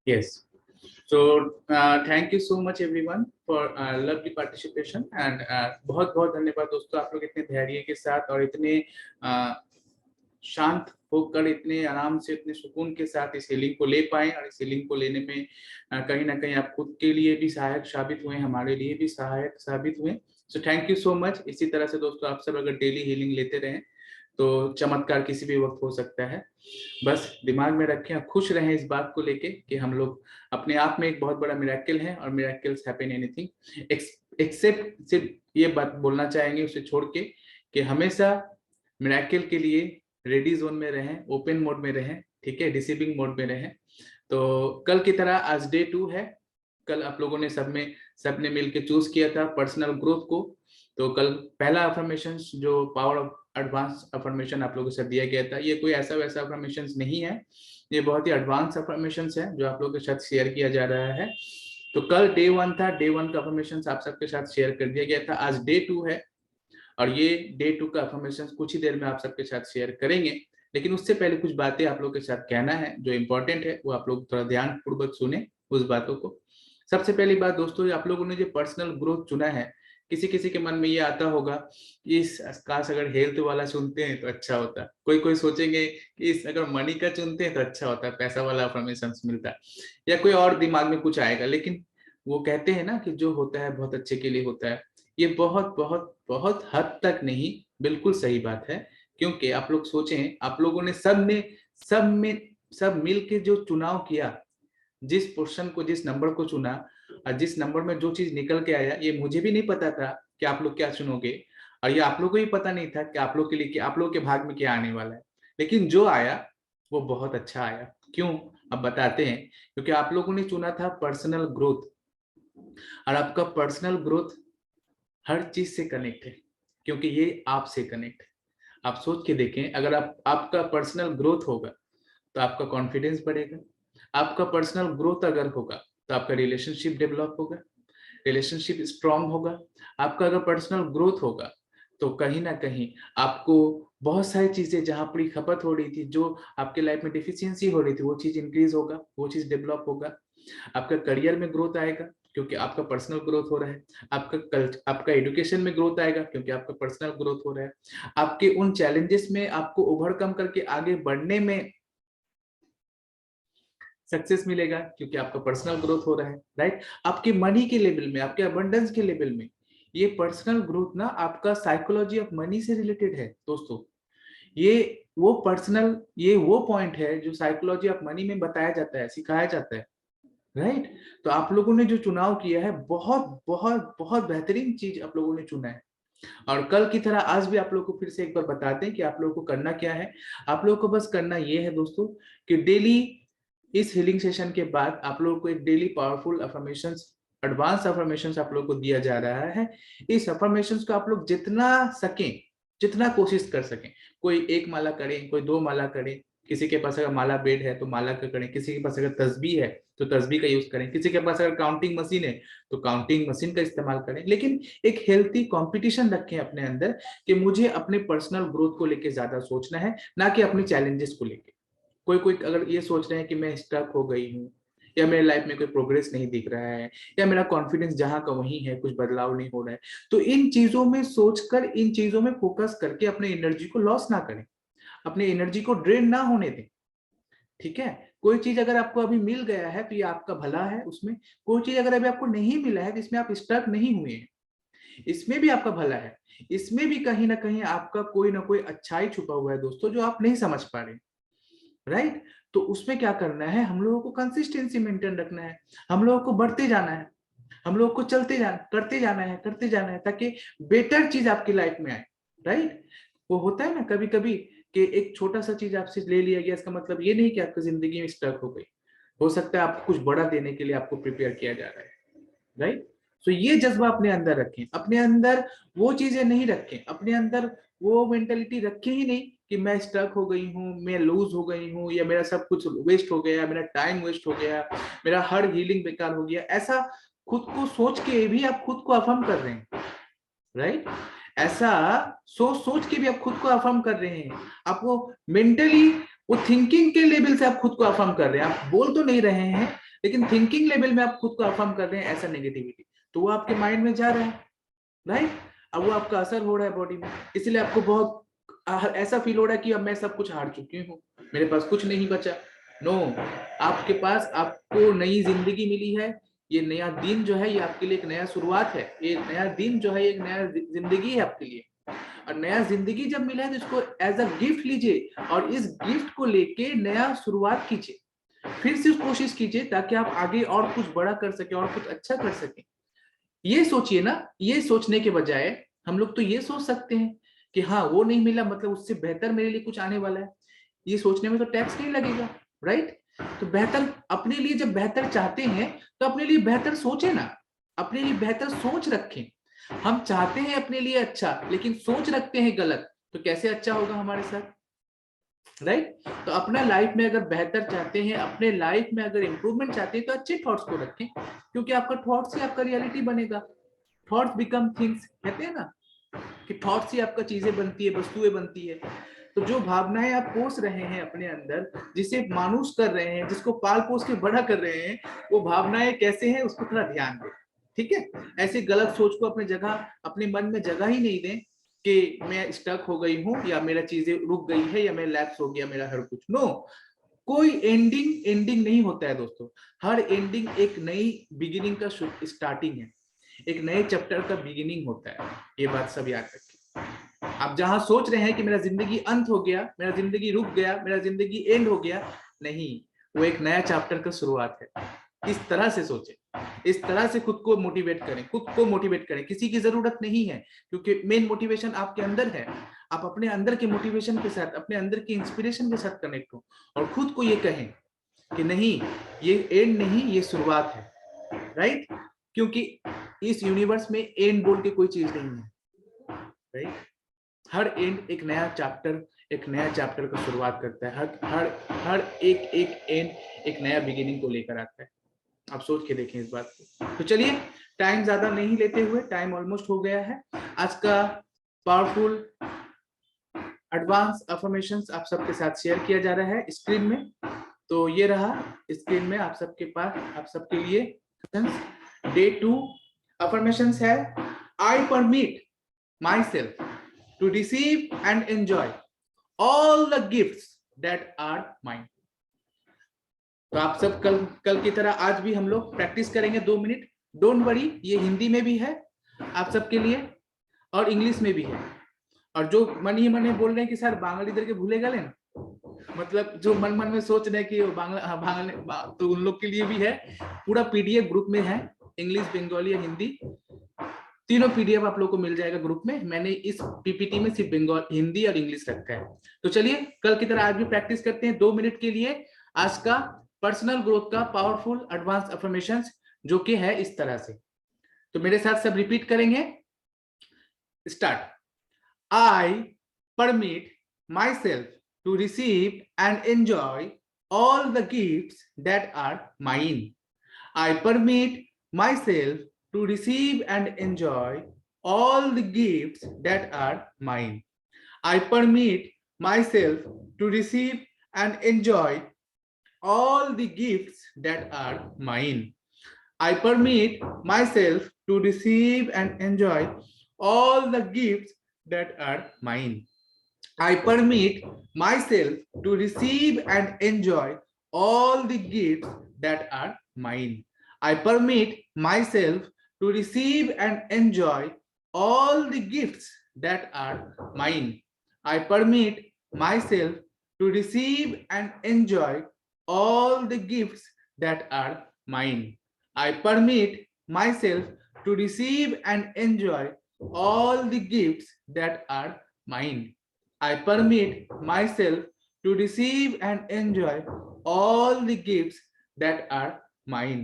Yes. So thank you so much everyone for lovely participation and बहुत बहुत धन्यवाद दोस्तों, आप लोग इतने धैर्य के साथ और इतने शांत होकर इतने आराम से इतने सुकून के साथ इस हीलिंग को ले पाए और इस हीलिंग को लेने में कहीं ना कहीं आप खुद के लिए भी सहायक साबित हुए, हमारे लिए भी सहायक साबित हुए। So thank you so much. इसी तरह से दोस्तों आप सब अगर डेली हीलिंग लेते रहें तो चमत्कार किसी भी वक्त हो सकता है। बस दिमाग में रखें और खुश रहें इस बात को लेके कि हम लोग अपने आप में एक बहुत बड़ा मिरेकल है और मिरेकल्स हैपन एनीथिंग एक्सेप्ट, सिर्फ ये बात बोलना चाहेंगे उसे छोड़ के कि हमेशा मिरेकल के लिए रेडी जोन में रहें, ओपन मोड में रहें, ठीक है, रिसीविंग मोड में रहें। तो कल की तरह आज डे 2 है। कल आप लोगों ने सबने मिलकर चूज किया था पर्सनल ग्रोथ को। तो कल पहला अफर्मेशन जो पावर ऑफ एडवांस अफर्मेशन आप लोगों से दिया गया था, ये कोई ऐसा वैसा अफर्मेशन नहीं है, ये बहुत ही एडवांस अफर्मेशन है जो आप लोगों के साथ शेयर किया जा रहा है। तो कल डे 1 था, डे 1 का अफर्मेशन आप सबके साथ शेयर कर दिया गया था। आज डे 2 है और ये डे 2 का अफर्मेशन कुछ ही देर में आप सबके साथ शेयर करेंगे। लेकिन उससे पहले कुछ बातें आप लोगों के साथ कहना है जो इम्पोर्टेंट है, वो आप लोग थोड़ा ध्यान पूर्वक सुने उस बातों को। सबसे पहली बात दोस्तों, आप लोगों ने जो पर्सनल ग्रोथ चुना है, किसी किसी के मन में ये आता होगा कि इस काश अगर हेल्थ वाला चुनते हैं तो अच्छा होता, कोई कोई सोचेंगे कि इस अगर मनी का चुनते हैं तो अच्छा होता, पैसा वाला अफर्मेशन मिलता, या कोई और दिमाग में कुछ आएगा। लेकिन वो कहते हैं ना कि जो होता है बहुत अच्छे के लिए होता है। ये बहुत बहुत बहुत हद तक नहीं, बिल्कुल सही बात है। क्योंकि आप लोग सोचें, आप लोगों ने सब मिल के जो चुनाव किया, जिस पोर्शन को, जिस नंबर को चुना और जिस नंबर में जो चीज निकल के आया, ये मुझे भी नहीं पता था कि आप लोग क्या चुनोगे और ये आप लोग को भी पता नहीं था कि आप लोग के लिए, कि आप लोग के भाग में क्या आने वाला है। लेकिन जो आया वो बहुत अच्छा आया। क्यों, अब बताते हैं। क्योंकि आप लोगों ने चुना था पर्सनल ग्रोथ और आपका पर्सनल ग्रोथ हर चीज से कनेक्ट है, क्योंकि ये आपसे कनेक्ट है। आप सोच के देखें, अगर आपका पर्सनल ग्रोथ होगा तो आपका कॉन्फिडेंस बढ़ेगा। आपका पर्सनल ग्रोथ अगर होगा तो आपका रिलेशनशिप डेवलप होगा, रिलेशनशिप स्ट्रांग होगा। आपका अगर पर्सनल ग्रोथ होगा तो कहीं ना कहीं आपको बहुत सारी चीजें जहां पूरी खपत हो रही थी, जो आपके लाइफ में डिफिशियंसी हो रही थी, वो चीज इंक्रीज होगा, वो चीज डेवलप होगा। आपका करियर में ग्रोथ आएगा क्योंकि आपका पर्सनल ग्रोथ हो रहा है। आपका एजुकेशन में ग्रोथ आएगा क्योंकि आपका पर्सनल ग्रोथ हो रहा है। आपके उन चैलेंजेस में आपको ओवरकम करके आगे बढ़ने में सक्सेस मिलेगा क्योंकि आपका पर्सनल ग्रोथ हो रहा है, राइट। आपके मनी के लेवल में, आपके अबंडेंस के लेवल में, ये पर्सनल ग्रोथ ना आपका साइकोलॉजी ऑफ मनी से रिलेटेड है दोस्तों। ये वो पॉइंट है जो साइकोलॉजी ऑफ मनी में बताया जाता है, सिखाया जाता है, राइट। तो आप लोगों ने जो चुनाव किया है, बहुत बहुत बहुत बेहतरीन चीज आप लोगों ने चुना है। और कल की तरह आज भी आप लोगों को फिर से एक बार बताते हैं कि आप लोगों को करना क्या है। आप लोगों को बस करना ये है दोस्तों कि डेली इस हीलिंग सेशन के बाद आप लोगों को एक daily powerful affirmations, advance affirmations आप लोगों को दिया जा रहा है। इस अफर्मेशंस को आप लोग जितना सकें, जितना कोशिश कर सकें, कोई एक माला करें, कोई 2 माला करें, किसी के पास अगर माला बेड है तो माला का करें, किसी के पास अगर तस्बीह है तो तस्बीह का यूज करें, किसी के पास अगर काउंटिंग मशीन है तो काउंटिंग मशीन का इस्तेमाल करें। लेकिन एक हेल्थी कंपटीशन रखें अपने अंदर कि मुझे अपने पर्सनल ग्रोथ को लेके ज्यादा सोचना है, ना कि अपने चैलेंजेस को लेके। कोई कोई अगर ये सोच रहे हैं कि मैं स्टक हो गई हूँ, या मेरे लाइफ में कोई प्रोग्रेस नहीं दिख रहा है, या मेरा कॉन्फिडेंस जहां का वहीं है, कुछ बदलाव नहीं हो रहा है, तो इन चीजों में सोचकर, इन चीजों में फोकस करके अपने एनर्जी को लॉस ना करें, अपनी एनर्जी को ड्रेन ना होने दें, ठीक है। कोई चीज अगर आपको अभी मिल गया है तो ये आपका भला है उसमें। कोई चीज अगर अभी आपको नहीं मिला है, जिसमें आप स्टक नहीं हुए हैं, इसमें भी आपका भला है। इसमें भी कहीं ना कहीं आपका कोई ना कोई अच्छाई छुपा हुआ है दोस्तों, जो आप नहीं समझ पा रहे, राइट। तो उसमें क्या करना है, हम लोगों को कंसिस्टेंसी मेंटेन रखना है, हम लोगों को बढ़ते जाना है, हम लोगों को करते जाना है ताकि बेटर चीज आपकी लाइफ में आए, राइट। वो होता है ना कभी कभी कि एक छोटा सा चीज आपसे ले लिया गया, इसका मतलब ये नहीं कि आपकी जिंदगी में स्टक हो गई। हो सकता है आपको कुछ बड़ा देने के लिए आपको प्रिपेयर किया जा रहा है, राइट। तो ये जज्बा अपने अंदर रखें, अपने अंदर वो चीजें नहीं रखें, अपने अंदर वो मेंटेलिटी रखें ही नहीं कि मैं स्टक हो गई हूँ, मैं लूज हो गई हूँ, या मेरा सब कुछ वेस्ट हो गया, मेरा टाइम वेस्ट हो गया, मेरा हर हीलिंग बेकार हो गया। ऐसा खुद को सोच के भी आप खुद को अफर्म कर रहे हैं, राइट। ऐसा सोच के भी आप खुद को अफर्म कर रहे हैं। आप वो मेंटली, वो थिंकिंग के लेवल से आप खुद को अफर्म कर रहे हैं। आप बोल तो नहीं रहे हैं, लेकिन थिंकिंग लेवल में आप खुद को अफर्म कर रहे हैं ऐसा नेगेटिविटी, तो वो आपके माइंड में जा रहा है, राइट। अब वो आपका असर हो रहा है बॉडी में, इसलिए आपको बहुत ऐसा फील हो रहा है कि अब मैं सब कुछ हार चुकी हूँ, मेरे पास कुछ नहीं बचा। नो, आपके पास आपको नई जिंदगी मिली है। ये नया दिन जो है ये आपके लिए एक नया शुरुआत है, ये नया दिन जो है एक नया जिंदगी है आपके लिए। और नया जिंदगी जब मिला है तो इसको एज अ गिफ्ट लीजिए और इस गिफ्ट को लेके नया शुरुआत कीजिए, फिर से कोशिश कीजिए ताकि आप आगे और कुछ बड़ा कर सके और कुछ अच्छा कर सके। ये सोचिए ना, ये सोचने के बजाय हम लोग तो ये सोच सकते हैं कि हाँ वो नहीं मिला मतलब उससे बेहतर मेरे लिए कुछ आने वाला है, ये सोचने में तो टैक्स नहीं लगेगा, राइट। तो बेहतर अपने लिए जब बेहतर चाहते हैं तो अपने लिए बेहतर सोचे ना, अपने लिए बेहतर सोच रखें। हम चाहते हैं अपने लिए अच्छा लेकिन सोच रखते हैं गलत, तो कैसे अच्छा होगा हमारे साथ, राइट। तो अपना लाइफ में अगर बेहतर चाहते हैं, अपने लाइफ में अगर इंप्रूवमेंट चाहते हैं तो अच्छे थॉट्स को रखें, क्योंकि आपका थॉट्स ही आपका रियलिटी बनेगा। थॉट्स बिकम थिंग्स, कहते हैं ना कि थॉट्स ही आपका चीजें बनती है, वस्तुएं बनती है। तो जो भावनाएं आप पोस रहे हैं अपने अंदर, जिसे मानुष कर रहे हैं, जिसको पाल पोस के बड़ा कर रहे हैं, वो भावनाएं कैसे हैं उसको थोड़ा ध्यान दें, ठीक है। ऐसे गलत सोच को अपने जगह, अपने मन में जगह ही नहीं दें कि मैं स्टक हो गई हूँ या मेरा चीजें रुक गई है या मैं लैप्स हो गया मेरा हर कुछ। नो, कोई एंडिंग नहीं होता है दोस्तों। हर एंडिंग एक नई बिगिनिंग का स्टार्टिंग है, एक नए चैप्टर का बिगिनिंग होता है। ये बात सब याद रखिए। आप जहां सोच रहे हैं कि मेरा जिंदगी अंत हो गया, मेरा जिंदगी रुक गया, मेरा जिंदगी एंड हो गया, नहीं, वो एक नया चैप्टर का शुरुआत है। इस तरह से सोचें, इस तरह से खुद को मोटिवेट करें, खुद को मोटिवेट करें। किसी की जरूरत नहीं है, क्योंकि मेन मोटिवेशन आपके अंदर है। आप अपने अंदर के मोटिवेशन के साथ, अपने अंदर की इंस्पिरेशन के साथ कनेक्ट हो और खुद को ये कहें कि नहीं, ये एंड नहीं, ये शुरुआत है, राइट। क्योंकि इस यूनिवर्स में एंड बोल के कोई चीज नहीं है, राइट। हर एंड एक नया चैप्टर, एक नया चैप्टर का शुरुआत करता है। हर हर हर एक एंड एक नया बिगिनिंग को लेकर आता है। आप सोच के देखें इस बात को। तो चलिए, टाइम ज्यादा नहीं लेते हुए, टाइम ऑलमोस्ट हो गया है, आज का पावरफुल एडवांस अफर्मेशंस आप सबके साथ शेयर किया जा रहा है स्क्रीन में। तो ये रहा स्क्रीन में आप सबके पास, आप सबके लिए डे 2 अफर्मेशंस है। I permit myself to receive and enjoy all the gifts that are mine. तो आप सब कल की तरह आज भी हम लोग प्रैक्टिस करेंगे 2 मिनट। डोंट वरी, ये हिंदी में भी है आप सबके लिए और इंग्लिश में भी है। और जो मन ही मन में बोल रहे हैं कि सर बांग्ला इधर के भूले गए ना, मतलब जो मन मन में सोच रहे हैं कि बांग्ला, तो उन लोग के लिए भी है। पूरा पीडीएफ ग्रुप में है, इंग्लिश, बंगाली या हिंदी, तीनों पीडीएफ आप लोग को मिल जाएगा ग्रुप में। मैंने इस पीपीटी में सिर्फ बंगाल, हिंदी और इंग्लिश रखा है। तो चलिए कल की तरह आज भी प्रैक्टिस करते हैं 2 मिनट के लिए आज का पर्सनल ग्रोथ का पावरफुल एडवांस अफर्मेशंस, जो कि है इस तरह से। तो मेरे साथ सब रिपीट करेंगे। Start. I permit myself to receive and enjoy all the gifts that are mine. I permit myself to receive and enjoy all the gifts that are mine. I permit myself to receive and enjoy all the gifts that are mine. I permit myself to receive and enjoy all the gifts that are mine. I permit myself to receive and enjoy all the gifts that are mine. I permit myself to receive and enjoy all the gifts that are mine. I permit myself to receive and enjoy all the gifts that are mine. I permit myself to receive and enjoy all the gifts that are mine. I permit myself to receive and enjoy all the gifts that are mine.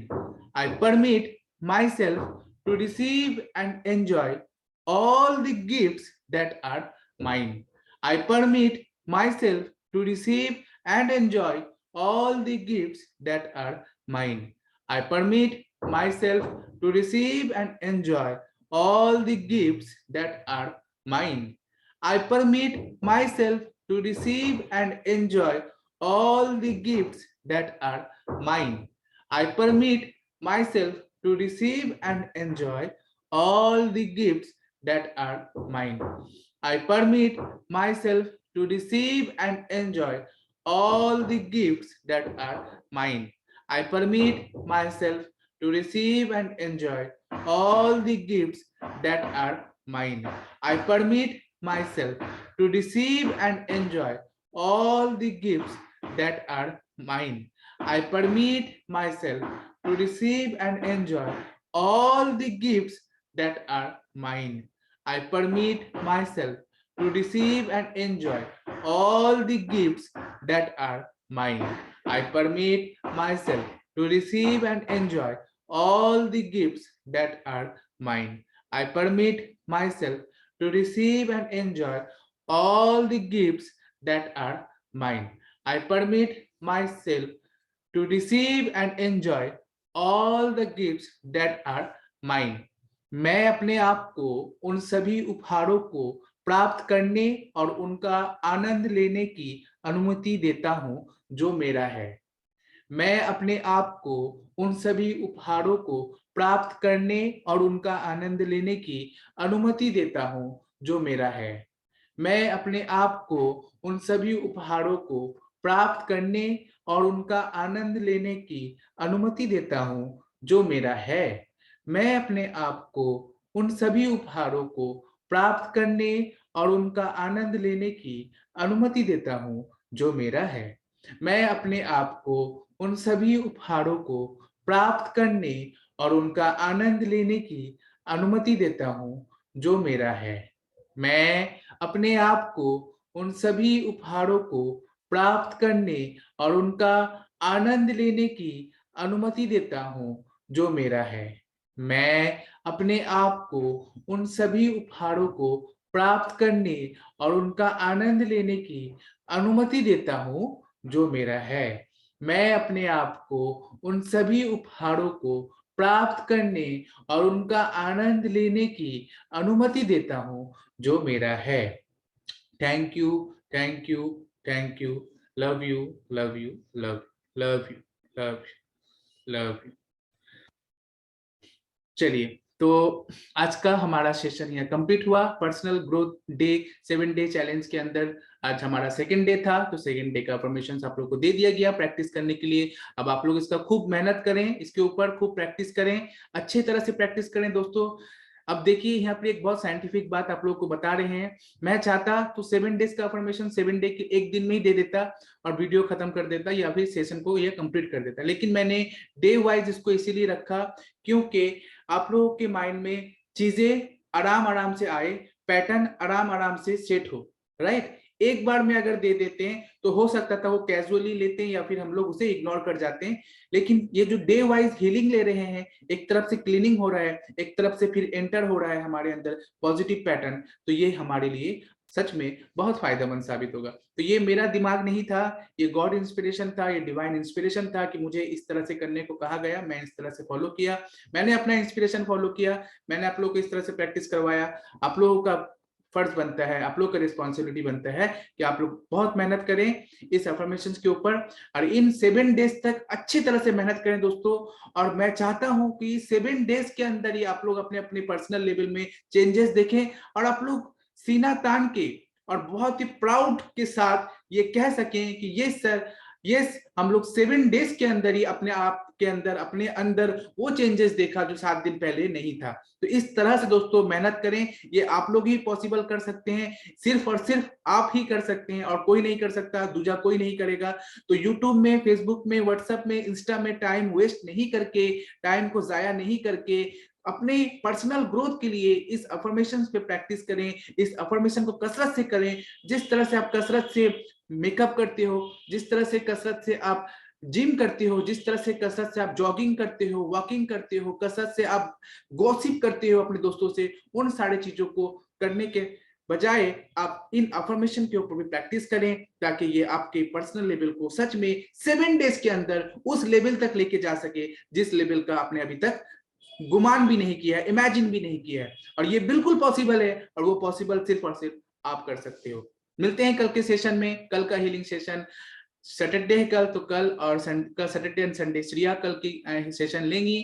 I permit myself to receive and enjoy all the gifts that are mine. I permit myself to receive and enjoy all the gifts that are mine. I permit myself to receive and enjoy all the gifts that are mine. I permit myself to receive and enjoy all the gifts that are mine. I permit myself to receive and enjoy all the gifts that are mine. I permit myself to receive and enjoy all the gifts that are mine. I permit myself to receive and enjoy all the gifts that are mine. I permit myself to receive and enjoy all the gifts that are mine. I permit myself to receive and enjoy all the gifts that are mine. I permit myself to receive and enjoy all the gifts that are mine. I permit myself to receive and enjoy all the gifts that are mine. I permit myself to receive and enjoy all the gifts that are mine. I permit myself to receive and enjoy all the gifts that are mine. मैं अपने आप को उन सभी उपहारों को प्राप्त करने और उनका आनंद लेने की अनुमति देता हूं जो मेरा है। मैं अपने आप को उन सभी उपहारों को प्राप्त करने और उनका आनंद लेने की अनुमति देता हूं जो मेरा है। मैं अपने आप को उन सभी उपहारों को प्राप्त करने और उनका आनंद लेने की अनुमति देता हूं जो मेरा है। मैं अपने आप को उन सभी उपहारों को प्राप्त करने और उनका आनंद लेने की अनुमति देता हूं जो मेरा है। मैं अपने आप को उन सभी उपहारों को प्राप्त करने और उनका आनंद लेने की अनुमति देता हूं जो मेरा है। मैं अपने आप को उन सभी उपहारों को प्राप्त करने और उनका आनंद लेने की अनुमति देता हूं जो मेरा है। मैं अपने आप को उन सभी उपहारों को प्राप्त करने और उनका आनंद लेने की अनुमति देता हूं जो मेरा है। मैं अपने आप को उन सभी उपहारों को प्राप्त करने और उनका आनंद लेने की अनुमति देता हूं जो मेरा है। Thank you, thank you, thank you. Love you, love you, love love you, love love you. चलिए, तो आज का हमारा सेशन यहाँ कंप्लीट हुआ। Personal growth day 7 day challenge के अंदर आज हमारा सेकंड डे था, तो सेकंड डे का परमिशन आप लोगों को दे दिया गया प्रैक्टिस करने के लिए। अब आप लोग इसका खूब मेहनत करें, इसके ऊपर खूब प्रैक्टिस करें, अच्छी तरह से प्रैक्टिस करें दोस्तों। अब देखिए यहाँ पे एक बहुत साइंटिफिक बात आप लोगों को बता रहे हैं। मैं चाहता तो 7 डेज का अफर्मेशन 7 डे के एक दिन में ही दे देता और वीडियो खत्म कर देता या फिर सेशन को ये कंप्लीट कर देता, लेकिन मैंने डे वाइज इसको इसीलिए रखा क्योंकि आप लोगों के माइंड में चीजें आराम आराम से आए, पैटर्न आराम आराम से सेट हो, राइट। एक बार में अगर दे देते हैं तो हो सकता था वो कैजुअली लेते हैं या फिर हम लोग उसे इग्नोर कर जाते हैं, लेकिन ये जो डे वाइज हीलिंग ले रहे हैं, एक तरफ से क्लीनिंग हो रहा है, एक तरफ से फिर एंटर हो रहा है हमारे अंदर पॉजिटिव पैटर्न, तो ये हमारे लिए सच में बहुत फायदेमंद साबित होगा। तो ये मेरा दिमाग नहीं था, ये गॉड इंस्पिरेशन था, ये डिवाइन इंस्पिरेशन था कि मुझे इस तरह से करने को कहा गया, मैं इस तरह से फॉलो किया, मैंने अपना इंस्पिरेशन फॉलो किया, मैंने आप लोगों को इस तरह से प्रैक्टिस करवाया। आप लोगों का फर्ज बनता है, आप लोग का रिस्पॉन्सिबिलिटी बनता है कि आप लोग बहुत मेहनत करें इस अफर्मेशंस के ऊपर और इन 7 डेज तक अच्छी तरह से मेहनत करें दोस्तों। और मैं चाहता हूं कि 7 डेज के अंदर ही आप लोग अपने अपने पर्सनल लेवल में चेंजेस देखें और आप लोग सीना तान के और बहुत ही प्राउड के साथ ये कह सकें कि ये सर, यस, हम लोग 7 डेज के अंदर ही अपने आप के अंदर, अपने अंदर वो चेंजेस देखा जो 7 दिन पहले नहीं था। तो इस तरह से दोस्तों मेहनत करें, ये आप लोग ही पॉसिबल कर सकते हैं, सिर्फ और सिर्फ आप ही कर सकते हैं और कोई नहीं कर सकता, दूसरा कोई नहीं करेगा। तो यूट्यूब में, फेसबुक में, व्हाट्सएप में, इंस्टा में टाइम वेस्ट नहीं करके, टाइम को जाया नहीं करके अपने पर्सनल ग्रोथ के लिए इस अफर्मेशन पे प्रैक्टिस करें, इस अफर्मेशन को कसरत से करें। जिस तरह से आप कसरत से मेकअप करते हो, जिस तरह से कसरत से आप जिम करते हो, जिस तरह से कसरत से आप जॉगिंग करते हो, वॉकिंग करते हो, कसरत से आप गॉसिप करते हो अपने दोस्तों से, उन सारी चीजों को करने के बजाय आप इन अफर्मेशन के ऊपर भी प्रैक्टिस करें ताकि ये आपके पर्सनल लेवल को सच में 7 डेज के अंदर उस लेवल तक लेके जा सके जिस लेवल का आपने अभी तक गुमान भी नहीं किया है, इमेजिन भी नहीं किया है। और ये बिल्कुल पॉसिबल है और वो पॉसिबल सिर्फ और सिर्फ आप कर सकते हो। मिलते हैं कल के सेशन में, कल का हीलिंग सेशन सैटरडे है कल, तो कल और कल सैटरडे एंड संडे श्रिया कल की सेशन लेंगी,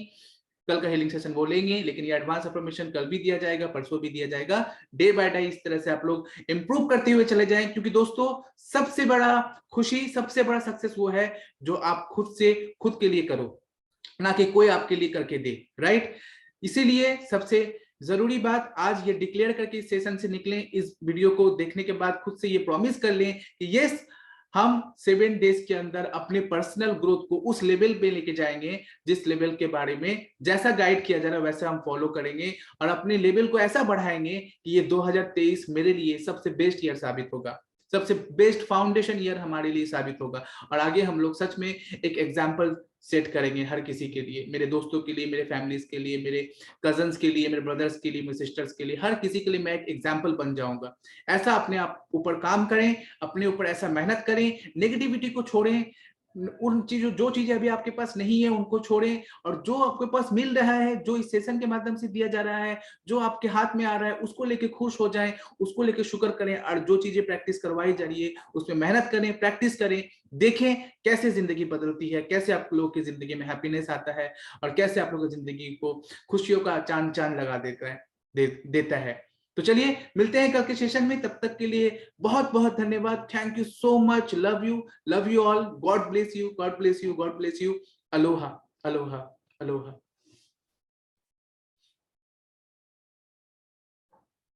कल का हीलिंग सेशन वो लेंगे, लेकिन ये एडवांस अफर्मेशन कल भी दिया जाएगा, परसों भी दिया जाएगा। डे बाय डे इस तरह से आप लोग इंप्रूव करते हुए चले जाएं, क्योंकि दोस्तों सबसे बड़ा खुशी, सबसे बड़ा सक्सेस वो है जो आप खुद से खुद के लिए करो, ना कि कोई आपके लिए करके दे, राइट। इसीलिए सबसे जरूरी बात, आज ये डिक्लेयर करके इस सेशन से निकलें, इस वीडियो को देखने के बाद खुद से ये प्रॉमिस कर लें कि यस, हम 7 डेज के अंदर अपने पर्सनल ग्रोथ को उस लेवल पे लेके जाएंगे जिस लेवल के बारे में जैसा गाइड किया जा रहा है वैसा हम फॉलो करेंगे, और अपने लेवल को ऐसा बढ़ाएंगे कि ये 2023 मेरे लिए सबसे बेस्ट ईयर साबित होगा, सबसे बेस्ट फाउंडेशन ईयर हमारे लिए साबित होगा। और आगे हम लोग सच में एक एग्जाम्पल सेट करेंगे हर किसी के लिए, मेरे दोस्तों के लिए, मेरे फैमिलीज के लिए, मेरे कजन्स के लिए, मेरे ब्रदर्स के लिए, मेरे सिस्टर्स के लिए, हर किसी के लिए मैं एक एग्जाम्पल बन जाऊंगा। ऐसा अपने आप ऊपर काम करें, अपने ऊपर ऐसा मेहनत करें, नेगेटिविटी को छोड़ें, उन चीजों, जो चीजें अभी आपके पास नहीं है उनको छोड़ें, और जो आपके पास मिल रहा है, जो इस सेशन के माध्यम से दिया जा रहा है, जो आपके हाथ में आ रहा है, उसको लेके खुश हो जाएं, उसको लेके शुक्र करें, और जो चीजें प्रैक्टिस करवाई जा रही है उसमें मेहनत करें, प्रैक्टिस करें, देखें कैसे जिंदगी बदलती है, कैसे आप लोगों की जिंदगी में हैप्पीनेस आता है, और कैसे आप लोगों की जिंदगी को खुशियों का चांद चांद लगा देता है। तो चलिए मिलते हैं कल के सेशन में, तब तक के लिए बहुत बहुत धन्यवाद। Thank you so much, love you all, God bless you, God bless you, God bless you. Aloha, Aloha, Aloha.